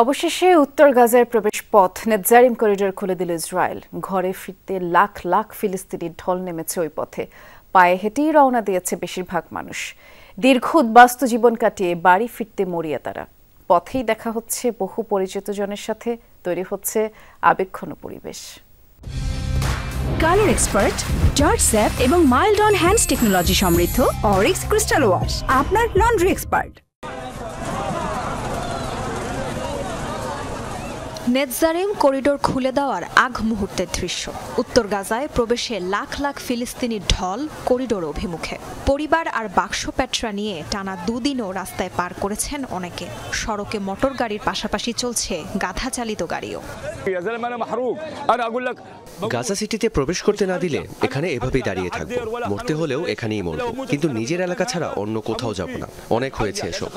অবশেষে উত্তর গাজার প্রবেশ পথ নেতজারিম করিডোর খুলে দিল ইসরায়েল। ঘরে ফিরতে লাখ লাখ ফিলিস্তিনি ঢল নেমেছে ওই পথে। পায়ে হেঁটেই রওনা দিয়েছে বেশিরভাগ মানুষ। দীর্ঘ উদ্বাস্তু জীবন কাটিয়ে বাড়ি ফিরতে মরিয়া তারা। পথেই দেখা হচ্ছে বহু পরিচিত জনের সাথে, তৈরি হচ্ছে আবেগঘন পরিবেশ। কালার এক্সপার্ট, জর্জ স্যাপ এবং মাইল্ড অন হ্যান্ডস টেকনোলজি সমৃদ্ধ অরিক্স ক্রিস্টাল ওয়াশ আপনার লন্ড্রি এক্সপার্ট। নেতজারিম করিডোর খুলে দেওয়ার আগ মুহূর্তের দৃশ্য। উত্তর গাজায় প্রবেশে লাখ লাখ ফিলিস্তিনি ঢল করিডোর অভিমুখে। পরিবার আর বাক্স প্যাট্রা নিয়ে টানা দুদিনও রাস্তায় পার করেছেন অনেকে। সড়কে মোটর গাড়ির পাশাপাশি চলছে গাধা চালিত গাড়িও। গাজা সিটিতে প্রবেশ করতে না দিলে এখানে এভাবেই দাঁড়িয়ে থাকবো, মরতে হলেও এখানেই মরবো, কিন্তু নিজের এলাকা ছাড়া অন্য কোথাও যাব না। অনেক হয়েছে এসব।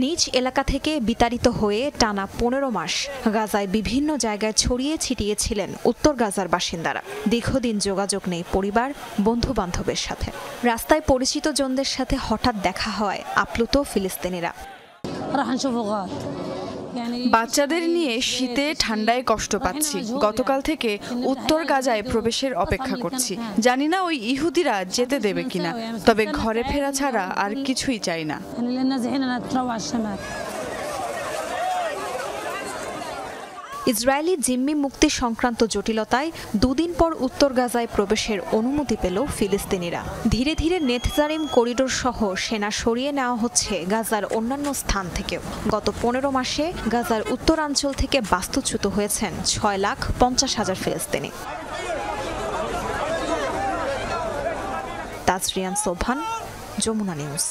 নিজ এলাকা থেকে বিতাড়িত হয়ে টানা 15 মাস গাজায় বিভিন্ন জায়গায় ছড়িয়ে ছিটিয়ে ছিলেন উত্তর গাজার বাসিন্দারা। দীর্ঘদিন যোগাযোগ নেই পরিবার, বন্ধু বান্ধবের সাথে। রাস্তায় পরিচিত জনদের সাথে হঠাৎ দেখা হয় আপ্লুত ফিলিস্তিনিরা। বাচ্চাদের নিয়ে শীতে ঠান্ডায় কষ্ট পাচ্ছি। গতকাল থেকে উত্তর গাজায় প্রবেশের অপেক্ষা করছি। জানি না ওই ইহুদিরা যেতে দেবে কিনা, তবে ঘরে ফেরা ছাড়া আর কিছুই চাই না। ইসরায়েলি জিম্মি মুক্তি সংক্রান্ত জটিলতায় দুদিন পর উত্তর গাজায় প্রবেশের অনুমতি পেল ফিলিস্তিনিরা। ধীরে ধীরে নেতজারিম করিডোর সহ সেনা সরিয়ে নেওয়া হচ্ছে গাজার অন্যান্য স্থান থেকেও। গত 15 মাসে গাজার উত্তরাঞ্চল থেকে বাস্তুচ্যুত হয়েছেন 6,50,000 ফিলিস্তিনি। তাজরিয়ান সোবহান, যমুনা নিউজ।